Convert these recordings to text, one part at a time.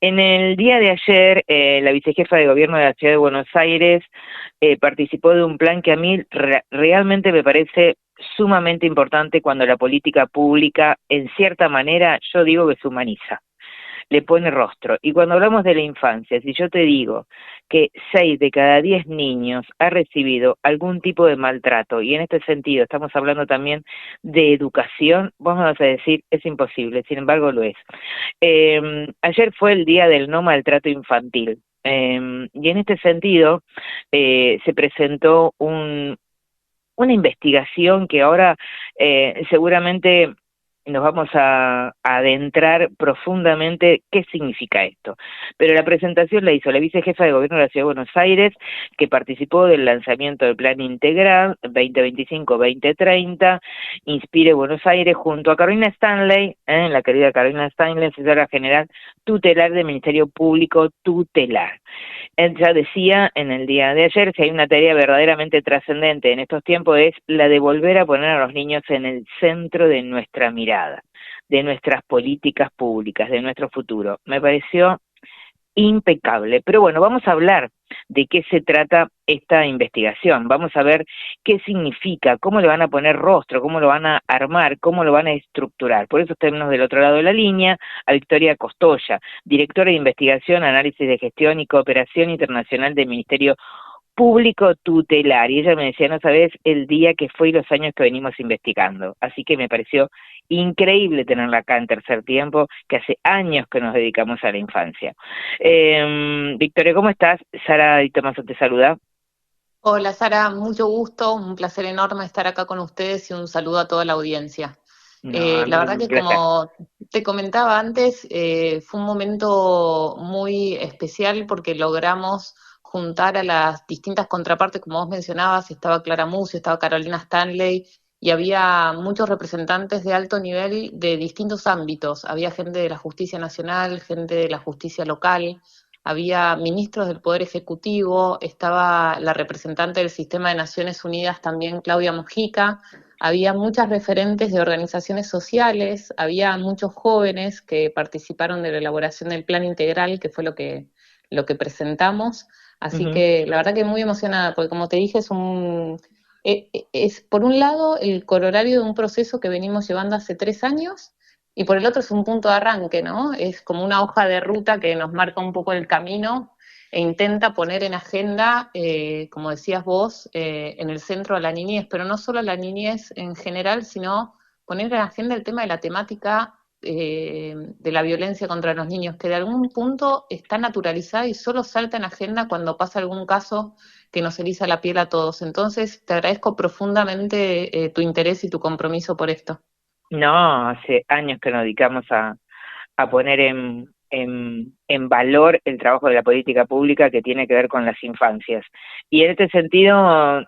En el día de ayer, la vicejefa de gobierno de la ciudad de Buenos Aires participó de un plan que a mí realmente me parece sumamente importante cuando la política pública, en cierta manera, yo digo que se humaniza, le pone rostro. Y cuando hablamos de la infancia, si yo te digo que 6 de cada 10 niños ha recibido algún tipo de maltrato, y en este sentido estamos hablando también de educación, vos me vas a decir, es imposible, sin embargo lo es. Ayer fue el día del no maltrato infantil. Y en este sentido se presentó una investigación que ahora seguramente nos vamos a adentrar profundamente qué significa esto. Pero la presentación la hizo la vicejefa de gobierno de la Ciudad de Buenos Aires, que participó del lanzamiento del Plan Integral 2025-2030, Inspire Buenos Aires, junto a Carolina Stanley, la querida Carolina Stanley, asesora general tutelar del Ministerio Público Tutelar. Él ya decía en el día de ayer que hay una tarea verdaderamente trascendente en estos tiempos, es la de volver a poner a los niños en el centro de nuestra mirada, de nuestras políticas públicas, de nuestro futuro. Me pareció impecable. Pero bueno, vamos a hablar de qué se trata esta investigación, vamos a ver qué significa, cómo le van a poner rostro, cómo lo van a armar, cómo lo van a estructurar. Por eso tenemos del otro lado de la línea a Victoria Costoya, directora de investigación, análisis de gestión y cooperación internacional del Ministerio Público Tutelar. Y ella me decía, no sabes el día que fue y los años que venimos investigando. Así que me pareció increíble tenerla acá en Tercer Tiempo, que hace años que nos dedicamos a la infancia. Victoria, ¿cómo estás? Sara Di Tomaso te saluda. Hola Sara, mucho gusto, un placer enorme estar acá con ustedes y un saludo a toda la audiencia. No, a La mí verdad un que placer. como te comentaba antes, fue un momento muy especial porque logramos juntar a las distintas contrapartes, como vos mencionabas, estaba Clara Mucio, estaba Carolina Stanley y había muchos representantes de alto nivel de distintos ámbitos. Había gente de la justicia nacional, gente de la justicia local, había ministros del Poder Ejecutivo, estaba la representante del Sistema de Naciones Unidas también, Claudia Mujica, había muchas referentes de organizaciones sociales, había muchos jóvenes que participaron de la elaboración del plan integral, que fue lo que presentamos. Así Ujú. que la verdad que muy emocionada, porque como te dije, es por un lado el corolario de un proceso que venimos llevando hace 3 años, y por el otro es un punto de arranque, ¿no? Es como una hoja de ruta que nos marca un poco el camino e intenta poner en agenda, como decías vos, en el centro a la niñez, pero no solo a la niñez en general, sino poner en agenda el tema de la temática de la violencia contra los niños, que de algún punto está naturalizada y solo salta en agenda cuando pasa algún caso que nos eriza la piel a todos. Entonces, te agradezco profundamente tu interés y tu compromiso por esto. No, hace años que nos dedicamos a poner en valor el trabajo de la política pública que tiene que ver con las infancias. Y en este sentido,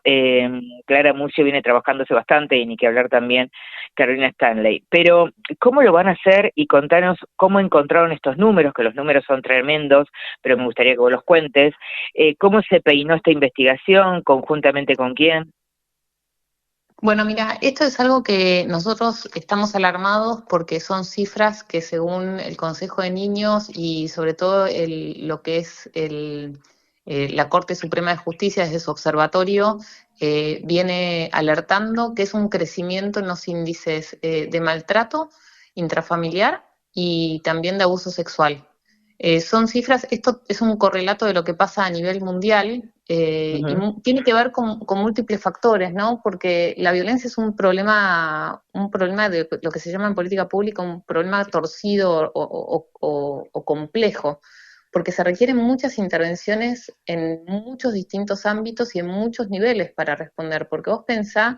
Clara Murcia viene trabajándose bastante, y ni que hablar también Carolina Stanley. Pero, ¿cómo lo van a hacer? Y contanos cómo encontraron estos números, que los números son tremendos, pero me gustaría que vos los cuentes. ¿Cómo se peinó esta investigación? ¿Conjuntamente con quién? Bueno, mira, esto es algo que nosotros estamos alarmados porque son cifras que según el Consejo de Niños y sobre todo lo que es la Corte Suprema de Justicia desde su observatorio, viene alertando que es un crecimiento en los índices de maltrato intrafamiliar y también de abuso sexual. Son cifras, esto es un correlato de lo que pasa a nivel mundial y Ujú. tiene que ver con múltiples factores, ¿no? Porque la violencia es un problema de lo que se llama en política pública un problema torcido o complejo, porque se requieren muchas intervenciones en muchos distintos ámbitos y en muchos niveles para responder, porque vos pensás,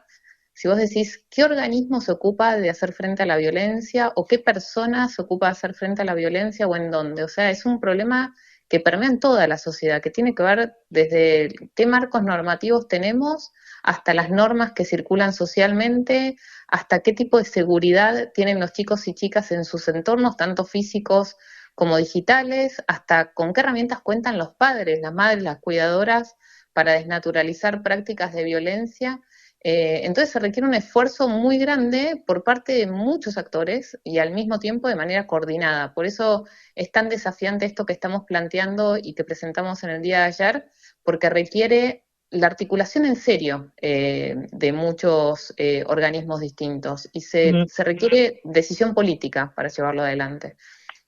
si vos decís, ¿qué organismo se ocupa de hacer frente a la violencia o qué persona se ocupa de hacer frente a la violencia o en dónde? O sea, es un problema que permea en toda la sociedad, que tiene que ver desde qué marcos normativos tenemos hasta las normas que circulan socialmente, hasta qué tipo de seguridad tienen los chicos y chicas en sus entornos, tanto físicos como digitales, hasta con qué herramientas cuentan los padres, las madres, las cuidadoras para desnaturalizar prácticas de violencia. Entonces se requiere un esfuerzo muy grande por parte de muchos actores y al mismo tiempo de manera coordinada. Por eso es tan desafiante esto que estamos planteando y que presentamos en el día de ayer, porque requiere la articulación en serio de muchos organismos distintos y se requiere decisión política para llevarlo adelante.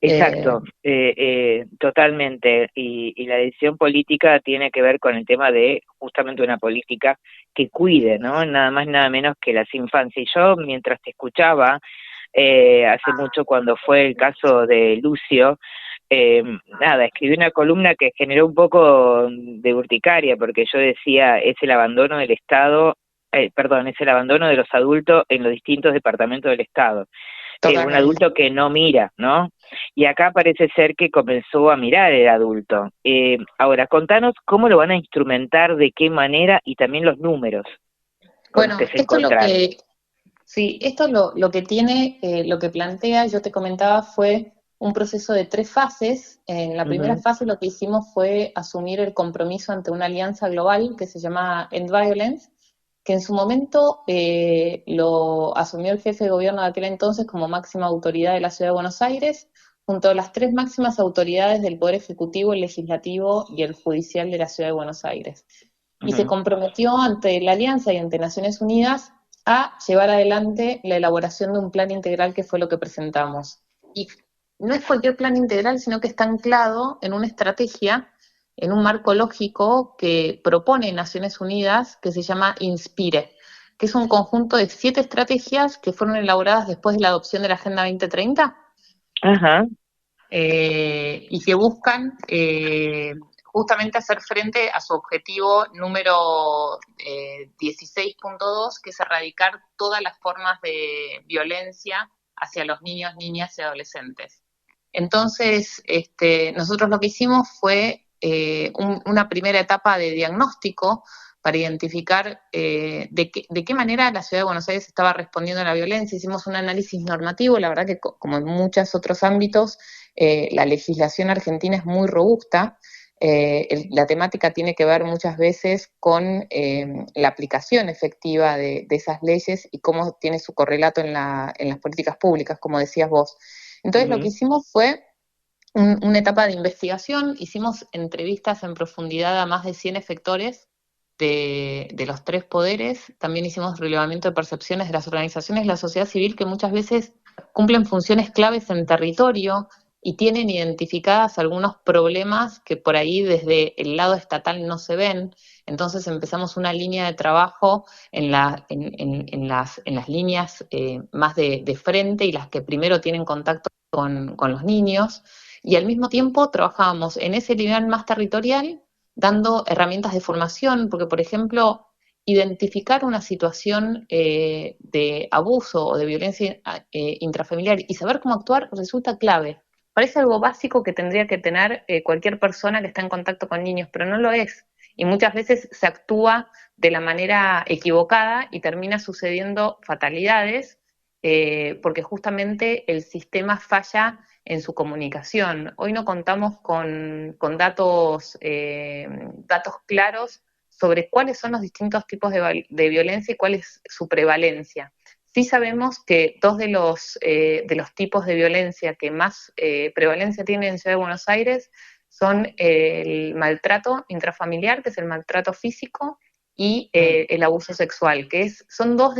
Exacto, totalmente. Y la decisión política tiene que ver con el tema de justamente una política que cuide, ¿no? Nada más, nada menos que las infancias. Y yo, mientras te escuchaba, hace mucho cuando fue el caso de Lucio, eh, nada, escribí una columna que generó un poco de urticaria, porque yo decía, es el abandono del Estado, perdón, es el abandono de los adultos en los distintos departamentos del Estado. Un Totalmente. adulto que no mira, ¿no? Y acá parece ser que comenzó a mirar el adulto. Ahora, contanos cómo lo van a instrumentar, de qué manera y también los números con los Bueno, que se esto es lo encontraron. que, sí, esto lo que tiene, lo que plantea, yo te comentaba, fue un proceso de 3 fases. En la primera Ujú, fase lo que hicimos fue asumir el compromiso ante una alianza global que se llama End Violence, que en su momento lo asumió el jefe de gobierno de aquel entonces como máxima autoridad de la Ciudad de Buenos Aires, junto a las 3 máximas autoridades del Poder Ejecutivo, el Legislativo y el Judicial de la Ciudad de Buenos Aires. Y se ujú, comprometió ante la Alianza y ante Naciones Unidas a llevar adelante la elaboración de un plan integral, que fue lo que presentamos. Y no es cualquier plan integral, sino que está anclado en una estrategia, en un marco lógico que propone Naciones Unidas, que se llama INSPIRE, que es un conjunto de 7 estrategias que fueron elaboradas después de la adopción de la Agenda 2030 ajá, y que buscan justamente hacer frente a su objetivo número 16.2, que es erradicar todas las formas de violencia hacia los niños, niñas y adolescentes. Entonces, nosotros lo que hicimos fue una primera etapa de diagnóstico para identificar de qué manera la Ciudad de Buenos Aires estaba respondiendo a la violencia. Hicimos un análisis normativo, la verdad que como en muchos otros ámbitos, la legislación argentina es muy robusta. La temática tiene que ver muchas veces con la aplicación efectiva de esas leyes y cómo tiene su correlato en las políticas públicas, como decías vos. Entonces lo que ujú, hicimos fue una etapa de investigación, hicimos entrevistas en profundidad a más de 100 efectores de los 3 poderes, también hicimos relevamiento de percepciones de las organizaciones de la sociedad civil que muchas veces cumplen funciones claves en territorio y tienen identificadas algunos problemas que por ahí desde el lado estatal no se ven. Entonces empezamos una línea de trabajo en las líneas más de frente y las que primero tienen contacto con los niños, y al mismo tiempo trabajábamos en ese nivel más territorial dando herramientas de formación, porque por ejemplo, identificar una situación de abuso o de violencia intrafamiliar y saber cómo actuar resulta clave. Parece algo básico que tendría que tener cualquier persona que está en contacto con niños, pero no lo es. Y muchas veces se actúa de la manera equivocada y termina sucediendo fatalidades porque justamente el sistema falla en su comunicación. Hoy no contamos con datos claros sobre cuáles son los distintos tipos de violencia y cuál es su prevalencia. Sí sabemos que 2 de los tipos de violencia que más prevalencia tienen en Ciudad de Buenos Aires son el maltrato intrafamiliar, que es el maltrato físico, y el abuso sexual, son 2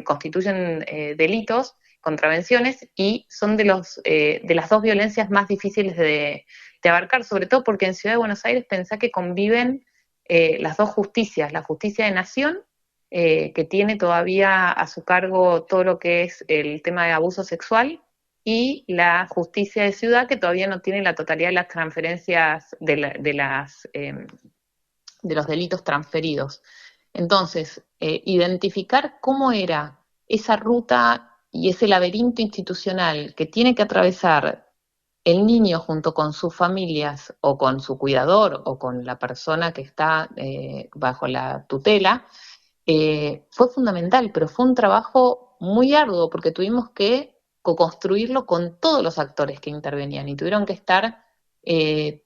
constituyen delitos, contravenciones, y son de las 2 violencias más difíciles de abarcar, sobre todo porque en Ciudad de Buenos Aires pensá que conviven las 2 justicias, la justicia de nación, que tiene todavía a su cargo todo lo que es el tema de abuso sexual, y la justicia de ciudad, que todavía no tiene la totalidad de las transferencias de los delitos transferidos. Entonces, identificar cómo era esa ruta y ese laberinto institucional que tiene que atravesar el niño junto con sus familias o con su cuidador o con la persona que está bajo la tutela, fue fundamental, pero fue un trabajo muy arduo porque tuvimos que co-construirlo con todos los actores que intervenían y tuvieron que estar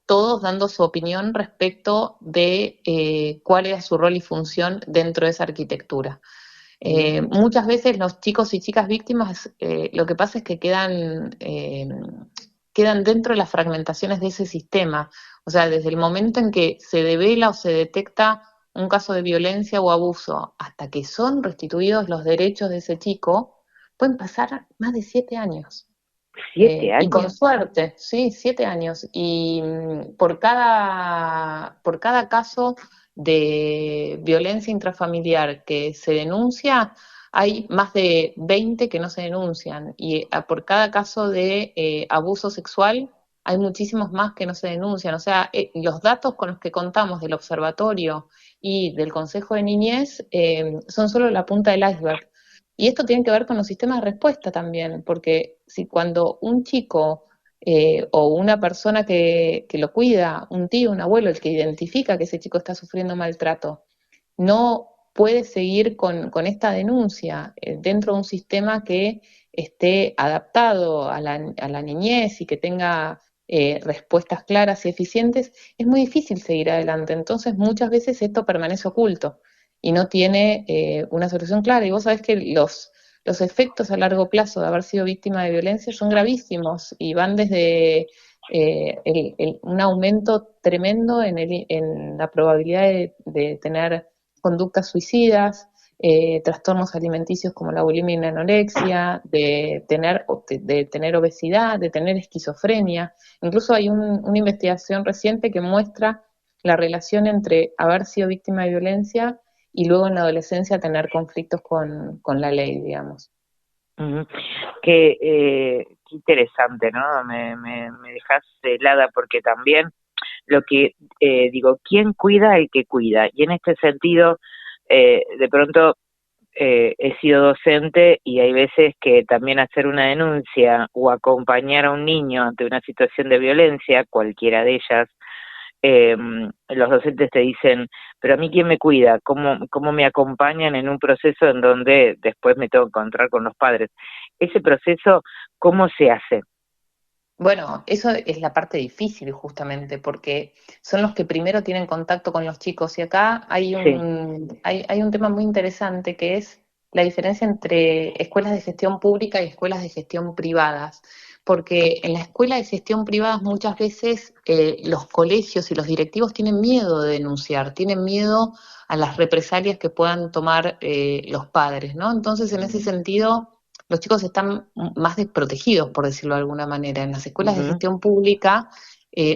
todos dando su opinión respecto de cuál era su rol y función dentro de esa arquitectura. Muchas veces los chicos y chicas víctimas, lo que pasa es que quedan dentro de las fragmentaciones de ese sistema. O sea, desde el momento en que se devela o se detecta un caso de violencia o abuso hasta que son restituidos los derechos de ese chico, pueden pasar más de 7 años. 7 años. Y con suerte, sí, 7 años. Y por cada caso de violencia intrafamiliar que se denuncia, hay más de 20 que no se denuncian. Y por cada caso de abuso sexual, hay muchísimos más que no se denuncian. O sea, los datos con los que contamos del observatorio y del Consejo de Niñez son solo la punta del iceberg. Y esto tiene que ver con los sistemas de respuesta también, porque si cuando un chico o una persona que lo cuida, un tío, un abuelo, el que identifica que ese chico está sufriendo maltrato, no puede seguir con esta denuncia dentro de un sistema que esté adaptado a la niñez y que tenga respuestas claras y eficientes, es muy difícil seguir adelante. Entonces, muchas veces esto permanece oculto y no tiene una solución clara. Y vos sabés que los efectos a largo plazo de haber sido víctima de violencia son gravísimos y van desde un aumento tremendo en la probabilidad de tener conductas suicidas, trastornos alimenticios como la bulimia y la anorexia, de tener obesidad, de tener esquizofrenia. Incluso hay una investigación reciente que muestra la relación entre haber sido víctima de violencia y luego en la adolescencia tener conflictos con la ley, digamos. Ujú. Qué interesante, ¿no? Me dejas helada porque también lo que digo, ¿quién cuida al que cuida? Y en este sentido, de pronto he sido docente y hay veces que también hacer una denuncia o acompañar a un niño ante una situación de violencia, cualquiera de ellas, los docentes te dicen, pero a mí quién me cuida, cómo me acompañan en un proceso en donde después me tengo que encontrar con los padres. Ese proceso, ¿cómo se hace? Bueno, eso es la parte difícil justamente, porque son los que primero tienen contacto con los chicos. Y acá Sí. hay un tema muy interesante que es la diferencia entre escuelas de gestión pública y escuelas de gestión privadas. Porque en la escuela de gestión privada muchas veces los colegios y los directivos tienen miedo de denunciar, tienen miedo a las represalias que puedan tomar los padres, ¿no? Entonces, en ese sentido los chicos están más desprotegidos, por decirlo de alguna manera. En las escuelas de Ujú. gestión pública,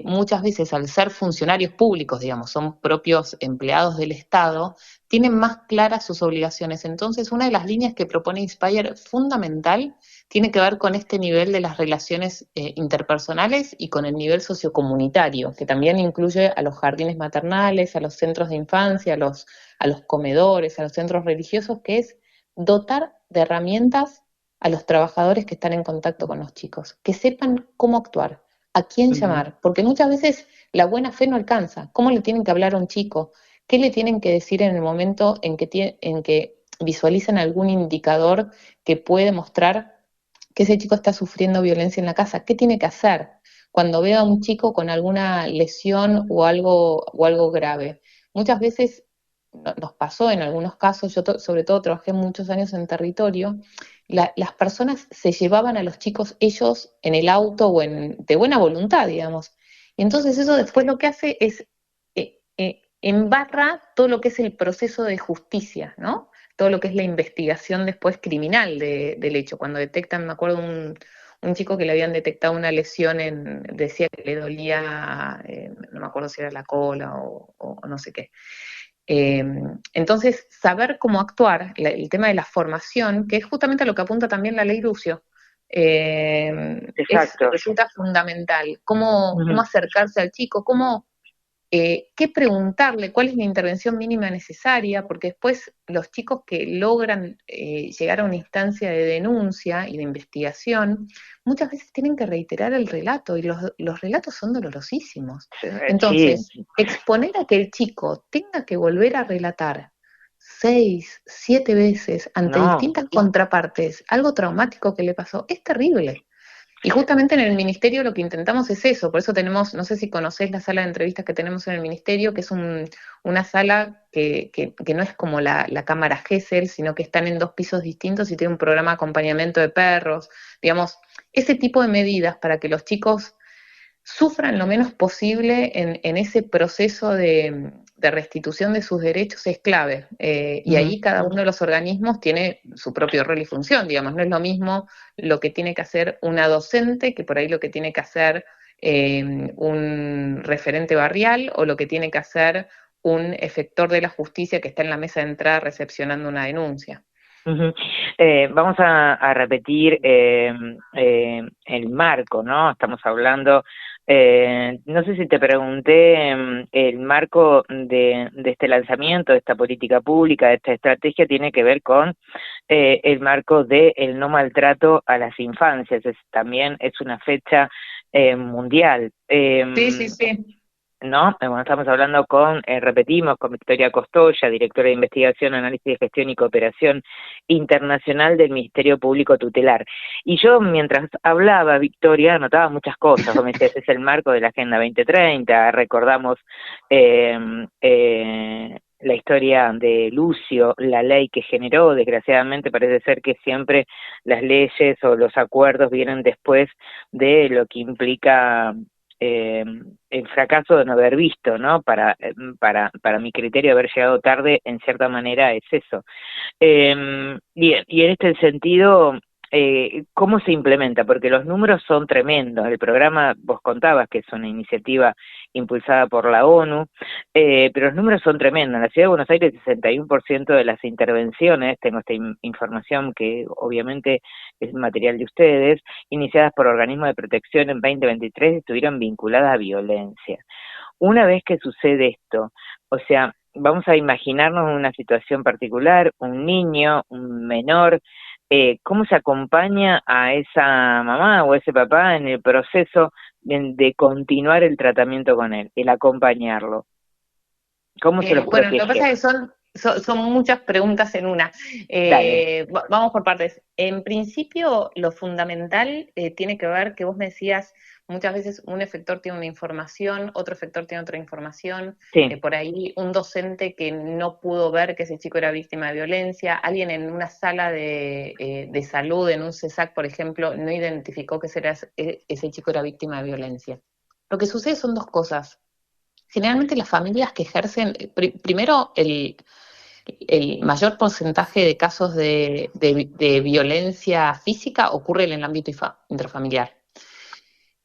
muchas veces al ser funcionarios públicos, digamos, son propios empleados del Estado, tienen más claras sus obligaciones. Entonces, una de las líneas que propone Inspire fundamental tiene que ver con este nivel de las relaciones interpersonales y con el nivel sociocomunitario, que también incluye a los jardines maternales, a los centros de infancia, a los comedores, a los centros religiosos, que es dotar de herramientas a los trabajadores que están en contacto con los chicos, que sepan cómo actuar, a quién Ujú. llamar, porque muchas veces la buena fe no alcanza. ¿Cómo le tienen que hablar a un chico? ¿Qué le tienen que decir en el momento en que visualizan algún indicador que puede mostrar que ese chico está sufriendo violencia en la casa? ¿Qué tiene que hacer cuando vea a un chico con alguna lesión o algo grave? Muchas veces nos pasó en algunos casos, yo sobre todo trabajé muchos años en territorio, las personas se llevaban a los chicos ellos en el auto de buena voluntad, digamos. Y entonces eso después lo que hace es embarra todo lo que es el proceso de justicia, ¿no? Todo lo que es la investigación después criminal del hecho. Cuando detectan, me acuerdo un chico que le habían detectado una lesión decía que le dolía, no me acuerdo si era la cola o no sé qué. Eh, entonces, saber cómo actuar, el tema de la formación, que es justamente a lo que apunta también la ley Lucio, Exacto. resulta fundamental. Cómo Ujú. acercarse al chico, qué preguntarle, cuál es la intervención mínima necesaria, porque después los chicos que logran llegar a una instancia de denuncia y de investigación, muchas veces tienen que reiterar el relato y los relatos son dolorosísimos. Sí. Entonces, exponer a que el chico tenga que volver a relatar 6, 7 veces ante No. distintas contrapartes algo traumático que le pasó, es terrible. Y justamente en el ministerio lo que intentamos es eso, por eso tenemos, no sé si conocés la sala de entrevistas que tenemos en el ministerio, que es una sala que no es como la cámara Gesell, sino que están en dos pisos distintos y tiene un programa de acompañamiento de perros, digamos, ese tipo de medidas para que los chicos sufran lo menos posible en ese proceso de restitución de sus derechos es clave. Y Ujú. ahí cada uno de los organismos tiene su propio rol y función, digamos, no es lo mismo lo que tiene que hacer una docente que por ahí lo que tiene que hacer un referente barrial o lo que tiene que hacer un efector de la justicia que está en la mesa de entrada recepcionando una denuncia. Ujú. Vamos a repetir el marco, ¿no? Estamos hablando, no sé si te pregunté el marco de este lanzamiento, de esta política pública, de esta estrategia, tiene que ver con el marco de el no maltrato a las infancias. También es una fecha mundial. Sí, sí, sí. ¿No? Bueno, estamos hablando repetimos, con Victoria Costoya, directora de Investigación, Análisis de Gestión y Cooperación Internacional del Ministerio Público Tutelar. Y yo, mientras hablaba, Victoria, anotaba muchas cosas. Vos me decías, es el marco de la Agenda 2030, recordamos eh, la historia de Lucio, la ley que generó, desgraciadamente parece ser que siempre las leyes o los acuerdos vienen después de lo que implica eh, el fracaso de no haber visto, ¿no? Para mi criterio, haber llegado tarde, en cierta manera, es eso. Bien, y en este sentido, ¿cómo se implementa? Porque los números son tremendos. El programa, vos contabas que es una iniciativa impulsada por la ONU, pero los números son tremendos. En la Ciudad de Buenos Aires, el 61% de las intervenciones, tengo esta información que obviamente es material de ustedes, iniciadas por organismos de protección en 2023, estuvieron vinculadas a violencia. Una vez que sucede esto, o sea, vamos a imaginarnos una situación particular, un niño, un menor, ¿cómo se acompaña a esa mamá o ese papá en el proceso de continuar el tratamiento con él, el acompañarlo? ¿Cómo se los Bueno, lo que protege? pasa es que son muchas preguntas en una. Dale. Vamos por partes. En principio, lo fundamental tiene que ver que vos me decías, muchas veces un efector tiene una información, otro efector tiene otra información, Sí. por ahí un docente que no pudo ver que ese chico era víctima de violencia, alguien en una sala de salud, en un CESAC, por ejemplo, no identificó que ese chico era víctima de violencia. Lo que sucede son dos cosas. Generalmente las familias que ejercen, primero el mayor porcentaje de casos de violencia física ocurre en el ámbito intrafamiliar.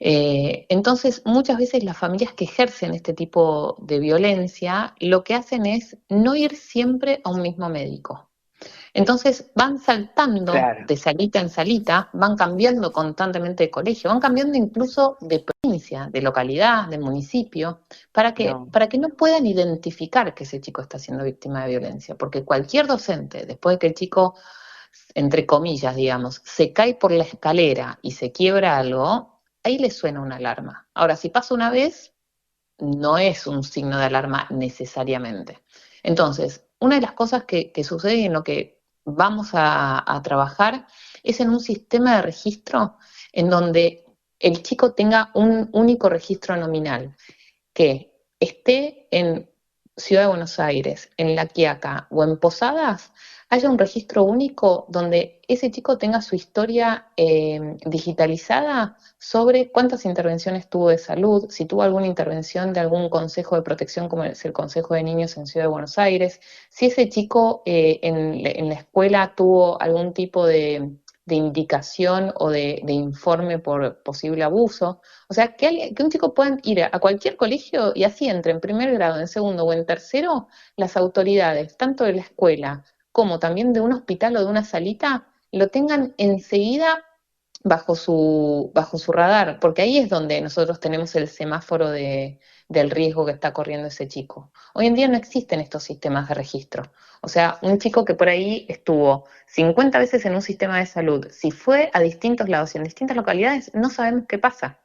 Entonces, muchas veces las familias que ejercen este tipo de violencia lo que hacen es no ir siempre a un mismo médico. Entonces van saltando Claro. de salita en salita, van cambiando constantemente de colegio, van cambiando incluso de provincia, de localidad, de municipio, No. para que no puedan identificar que ese chico está siendo víctima de violencia. Porque cualquier docente, después de que el chico, entre comillas, digamos, se cae por la escalera y se quiebra algo, ahí le suena una alarma. Ahora, si pasa una vez, no es un signo de alarma necesariamente. Entonces, una de las cosas que sucede y en lo que vamos a trabajar es en un sistema de registro en donde el chico tenga un único registro nominal, que esté en Ciudad de Buenos Aires, en La Quiaca o en Posadas, haya un registro único donde ese chico tenga su historia digitalizada sobre cuántas intervenciones tuvo de salud, si tuvo alguna intervención de algún consejo de protección como es el Consejo de Niños en Ciudad de Buenos Aires, si ese chico en la escuela tuvo algún tipo de indicación o de informe por posible abuso. O sea, que un chico pueda ir a cualquier colegio y así entre en primer grado, en segundo o en tercero, las autoridades, tanto de la escuela como también de un hospital o de una salita, lo tengan enseguida bajo su radar, porque ahí es donde nosotros tenemos el semáforo del riesgo que está corriendo ese chico. Hoy en día no existen estos sistemas de registro. O sea, un chico que por ahí estuvo 50 veces en un sistema de salud, si fue a distintos lados y en distintas localidades, no sabemos qué pasa.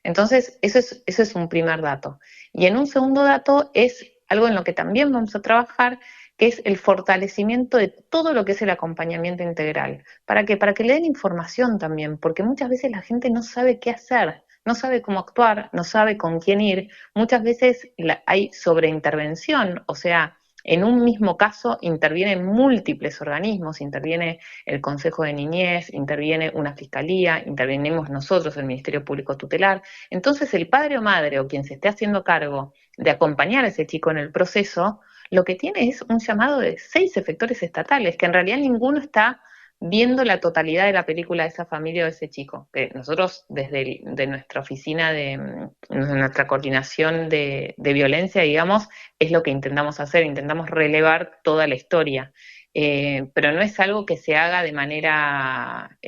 Entonces, eso es un primer dato. Y en un segundo dato es algo en lo que también vamos a trabajar, que es el fortalecimiento de todo lo que es el acompañamiento integral. ¿Para qué? Para que le den información también, porque muchas veces la gente no sabe qué hacer, no sabe cómo actuar, no sabe con quién ir. Muchas veces hay sobreintervención, o sea, en un mismo caso intervienen múltiples organismos, interviene el Consejo de Niñez, interviene una fiscalía, intervenimos nosotros, el Ministerio Público Tutelar. Entonces el padre o madre o quien se esté haciendo cargo de acompañar a ese chico en el proceso, lo que tiene es un llamado de 6 efectores estatales, que en realidad ninguno está viendo la totalidad de la película de esa familia o de ese chico. Que nosotros de nuestra oficina, de nuestra coordinación de violencia, digamos, es lo que intentamos hacer, intentamos relevar toda la historia. Pero no es algo que se haga de manera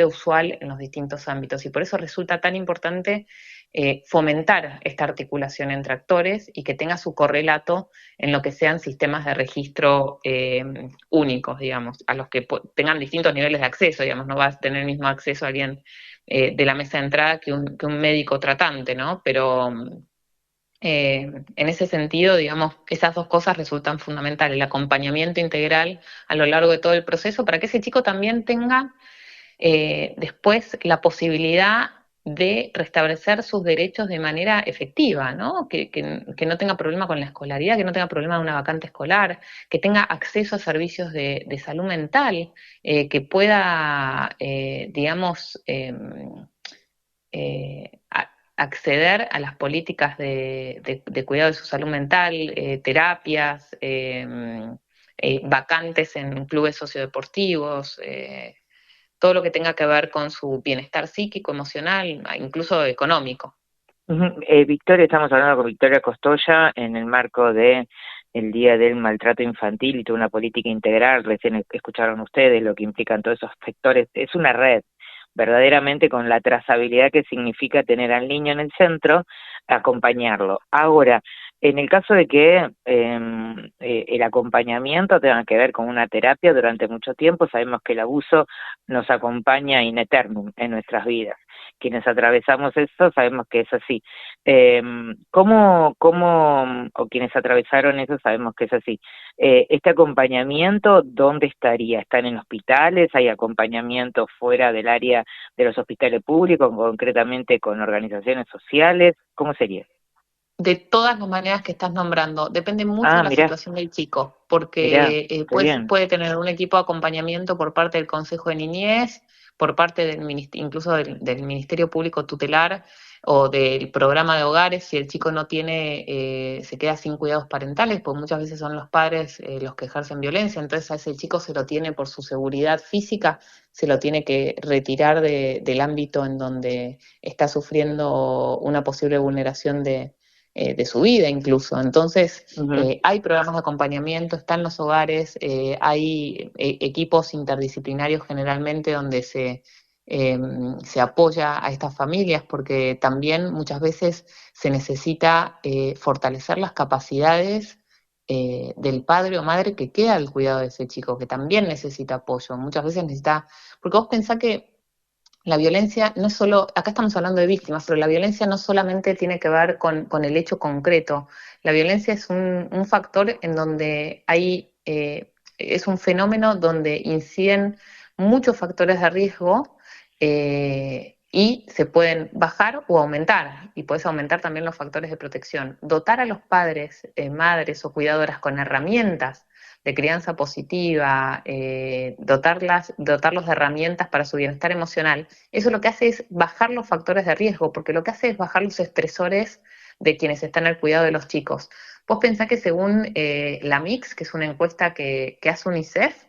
usual en los distintos ámbitos y por eso resulta tan importante fomentar esta articulación entre actores y que tenga su correlato en lo que sean sistemas de registro únicos, digamos, a los que tengan distintos niveles de acceso, digamos, no va a tener el mismo acceso a alguien de la mesa de entrada que un médico tratante, ¿no? Pero en ese sentido, digamos, esas dos cosas resultan fundamentales, el acompañamiento integral a lo largo de todo el proceso para que ese chico también tenga después la posibilidad de restablecer sus derechos de manera efectiva, ¿no? Que no tenga problema con la escolaridad, que no tenga problema de una vacante escolar, que tenga acceso a servicios de salud mental, que pueda, digamos, acceder a las políticas de cuidado de su salud mental, terapias, vacantes en clubes sociodeportivos, todo lo que tenga que ver con su bienestar psíquico, emocional, incluso económico. Victoria, estamos hablando con Victoria Costoya en el marco de el Día del Maltrato Infantil y toda una política integral. Recién escucharon ustedes lo que implican todos esos sectores. Es una red, verdaderamente, con la trazabilidad que significa tener al niño en el centro, acompañarlo. Ahora, en el caso de que el acompañamiento tenga que ver con una terapia durante mucho tiempo, sabemos que el abuso nos acompaña in eternum en nuestras vidas. Quienes atravesamos eso sabemos que es así. O quienes atravesaron eso sabemos que es así. ¿Este acompañamiento dónde estaría? ¿Están en hospitales? ¿Hay acompañamiento fuera del área de los hospitales públicos, concretamente con organizaciones sociales? ¿Cómo sería? De todas las maneras que estás nombrando, depende mucho de la Mirá, situación del chico, mirá, porque qué bien. puede tener un equipo de acompañamiento por parte del Consejo de Niñez, por parte incluso del Ministerio Público Tutelar o del programa de hogares, si el chico no tiene, se queda sin cuidados parentales, pues muchas veces son los padres los que ejercen violencia, entonces a ese chico se lo tiene por su seguridad física, se lo tiene que retirar del ámbito en donde está sufriendo una posible vulneración de su vida incluso. Entonces, hay programas de acompañamiento, están los hogares, hay equipos interdisciplinarios generalmente donde se apoya a estas familias porque también muchas veces se necesita fortalecer las capacidades del padre o madre que queda al cuidado de ese chico, que también necesita apoyo. Muchas veces necesita, porque vos pensás que la violencia no es solo, acá estamos hablando de víctimas, pero la violencia no solamente tiene que ver con el hecho concreto. La violencia es un factor en donde es un fenómeno donde inciden muchos factores de riesgo y se pueden bajar o aumentar, y puedes aumentar también los factores de protección. Dotar a los padres, madres o cuidadoras con herramientas de crianza positiva, dotarlos de herramientas para su bienestar emocional, eso lo que hace es bajar los factores de riesgo, porque lo que hace es bajar los estresores de quienes están al cuidado de los chicos. Vos pensás que según la Mix, que es una encuesta que hace UNICEF,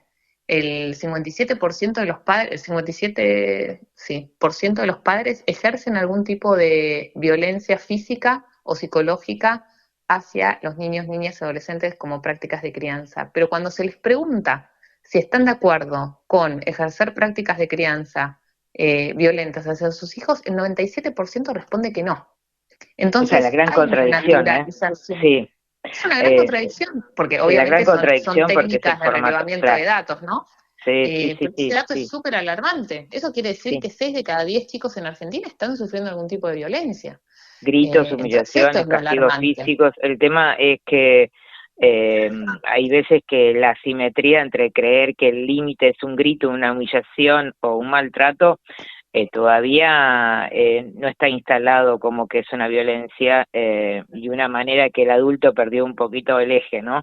el 57% de los padres, el 57, sí, por ciento de los padres ejercen algún tipo de violencia física o psicológica hacia los niños, niñas y adolescentes como prácticas de crianza. Pero cuando se les pregunta si están de acuerdo con ejercer prácticas de crianza violentas hacia sus hijos, el 97% responde que no. O sea, la Entonces, gran hay una contradicción, naturalización. Sí. Es una gran contradicción, porque La obviamente gran son contradicción porque es el técnicas de formato, relevamiento de claro. datos, ¿no? Sí, Pero ese dato es sí, súper alarmante. Eso quiere decir sí. que 6 de cada 10 chicos en Argentina están sufriendo algún tipo de violencia. Gritos, Entonces esto humillaciones, es lo castigos alarmante. físicos. El tema es que Hay veces que la asimetría entre creer que el límite es un grito, una humillación o un maltrato todavía no está instalado como que es una violencia y una manera que el adulto perdió un poquito el eje, ¿no?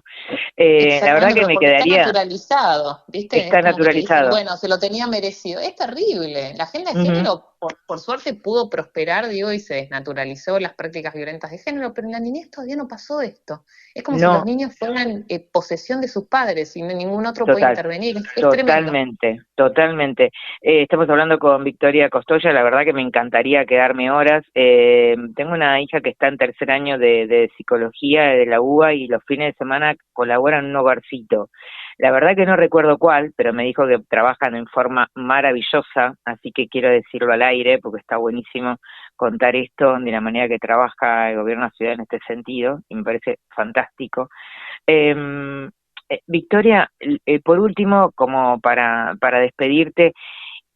La verdad Exactamente, que pero me porque está quedaría, naturalizado, ¿viste? Es está como que te dicen, naturalizado. bueno, se lo tenía merecido. Es terrible. La agenda de Ujú. género, por suerte, pudo prosperar, digo, y se desnaturalizó las prácticas violentas de género, pero en la niñez todavía no pasó esto. Es como si los No, niños fueran posesión de sus padres y ningún otro puede total. intervenir. Es tremendo. Totalmente, totalmente. Estamos hablando con Victoria Costoya, la verdad que me encantaría quedarme horas. Tengo una hija que está en tercer año de psicología de la UBA y los fines de semana colabora en un hogarcito. La verdad que no recuerdo cuál, pero me dijo que trabajan en forma maravillosa, así que quiero decirlo al aire porque está buenísimo contar esto de la manera que trabaja el gobierno de la ciudad en este sentido y me parece fantástico. Eh, Victoria, por último, como para despedirte,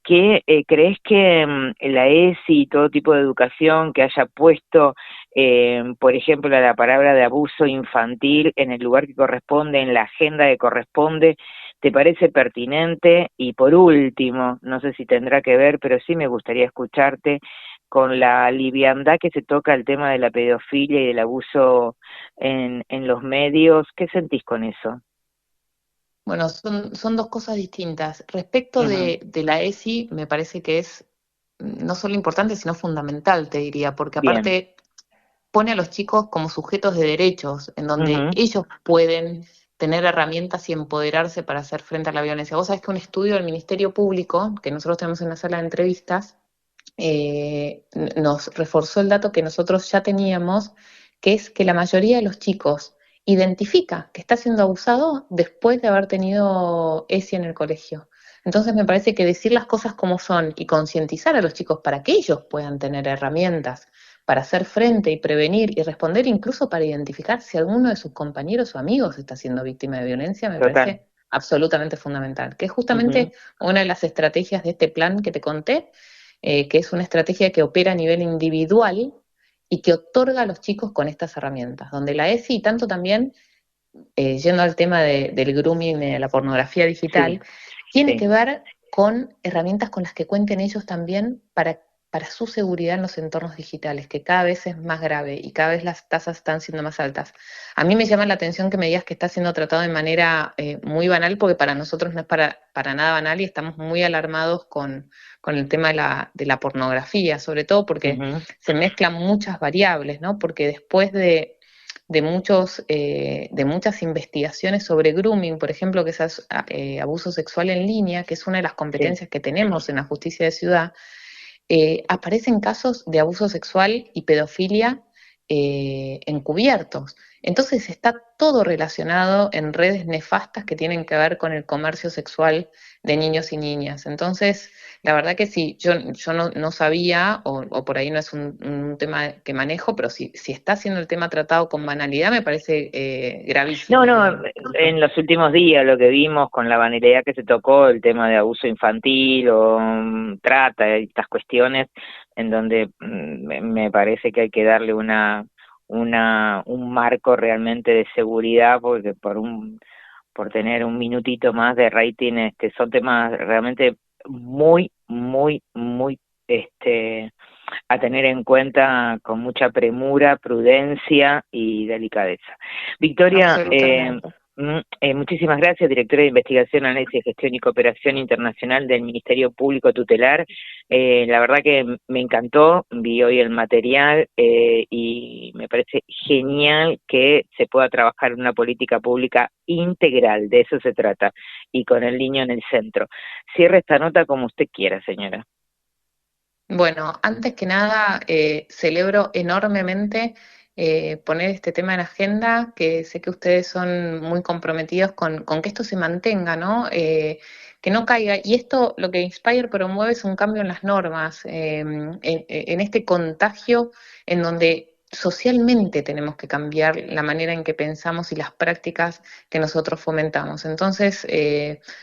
¿qué crees que la ESI y todo tipo de educación que haya puesto, por ejemplo, la palabra de abuso infantil en el lugar que corresponde, en la agenda que corresponde, te parece pertinente? Y por último, no sé si tendrá que ver, pero sí me gustaría escucharte con la liviandad que se toca el tema de la pedofilia y del abuso en los medios. ¿Qué sentís con eso? Bueno, son dos cosas distintas. Respecto Ujú. de la ESI, me parece que es no solo importante, sino fundamental, te diría, porque Bien. aparte pone a los chicos como sujetos de derechos, en donde Ujú. ellos pueden tener herramientas y empoderarse para hacer frente a la violencia. Vos sabés que un estudio del Ministerio Público, que nosotros tenemos en la sala de entrevistas, nos reforzó el dato que nosotros ya teníamos, que es que la mayoría de los chicos identifica que está siendo abusado después de haber tenido ESI en el colegio. Entonces me parece que decir las cosas como son y concientizar a los chicos para que ellos puedan tener herramientas para hacer frente y prevenir y responder, incluso para identificar si alguno de sus compañeros o amigos está siendo víctima de violencia, me Total. parece absolutamente fundamental, que es Ujú. justamente una de las estrategias de este plan que te conté, que es una estrategia que opera a nivel individual y que otorga a los chicos con estas herramientas, donde la ESI y tanto también, yendo al tema del grooming, de la pornografía digital, Sí, tiene sí. que ver con herramientas con las que cuenten ellos también para su seguridad en los entornos digitales, que cada vez es más grave y cada vez las tasas están siendo más altas. A mí me llama la atención que me digas que está siendo tratado de manera muy banal, porque para nosotros no es para nada banal y estamos muy alarmados con el tema de la pornografía, sobre todo porque Ujú. se mezclan muchas variables, ¿no? Porque después de muchas investigaciones sobre grooming, por ejemplo, que es abuso sexual en línea, que es una de las Sí, competencias que tenemos en la justicia de ciudad, aparecen casos de abuso sexual y pedofilia encubiertos. Entonces está todo relacionado en redes nefastas que tienen que ver con el comercio sexual de niños y niñas. Entonces, la verdad que sí, yo no sabía, o por ahí no es un tema que manejo, pero si está siendo el tema tratado con banalidad, me parece no, gravísimo, no, digamos. en los últimos días lo que vimos con la banalidad que se tocó, el tema de abuso infantil o trata, y estas cuestiones, en donde me parece que hay que darle un marco realmente de seguridad, porque por tener un minutito más de rating, son temas realmente muy, a tener en cuenta con mucha premura, prudencia y delicadeza. Victoria, Absolutamente. muchísimas gracias, directora de Investigación, Análisis, Gestión y Cooperación Internacional del Ministerio Público Tutelar. La verdad que me encantó, vi hoy el material y me parece genial que se pueda trabajar en una política pública integral, de eso se trata, y con el niño en el centro. Cierre esta nota como usted quiera, señora. Bueno, antes que nada, celebro enormemente poner este tema en agenda, que sé que ustedes son muy comprometidos con que esto se mantenga, ¿no? Que no caiga. Y esto lo que Inspire promueve es un cambio en las normas, en este contagio en donde socialmente tenemos que cambiar la manera en que pensamos y las prácticas que nosotros fomentamos. Entonces,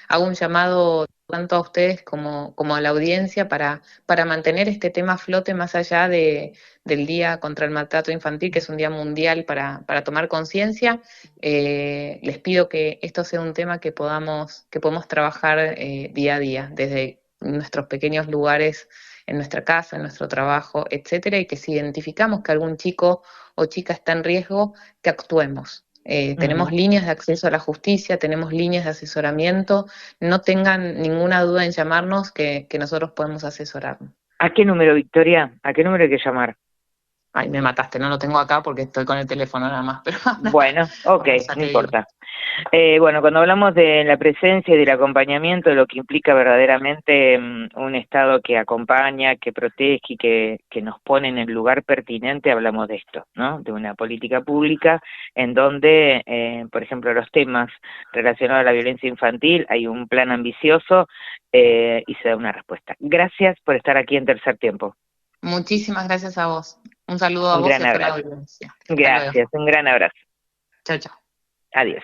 hago un llamado tanto a ustedes como a la audiencia para mantener este tema a flote más allá del Día contra el Maltrato Infantil, que es un día mundial para tomar conciencia. Les pido que esto sea un tema que podamos trabajar día a día, desde nuestros pequeños lugares, en nuestra casa, en nuestro trabajo, etcétera, y que si identificamos que algún chico o chica está en riesgo, que actuemos. Tenemos Ujú. líneas de acceso a la justicia, tenemos líneas de asesoramiento, no tengan ninguna duda en llamarnos que nosotros podemos asesorarnos. ¿A qué número, Victoria? ¿A qué número hay que llamar? Ay, me mataste, no lo tengo acá porque estoy con el teléfono nada más, pero Bueno, ok, ahora ya no te digo. importa. Bueno, cuando hablamos de la presencia y del acompañamiento, de lo que implica verdaderamente un Estado que acompaña, que protege y que nos pone en el lugar pertinente, hablamos de esto, ¿no? De una política pública en donde, por ejemplo, los temas relacionados a la violencia infantil, hay un plan ambicioso y se da una respuesta. Gracias por estar aquí en Tercer Tiempo. Muchísimas gracias a vos. Un saludo a Un vos y gran a toda la abrazo. audiencia. Hasta luego. Gracias, un gran abrazo. Chao, chao. Adiós.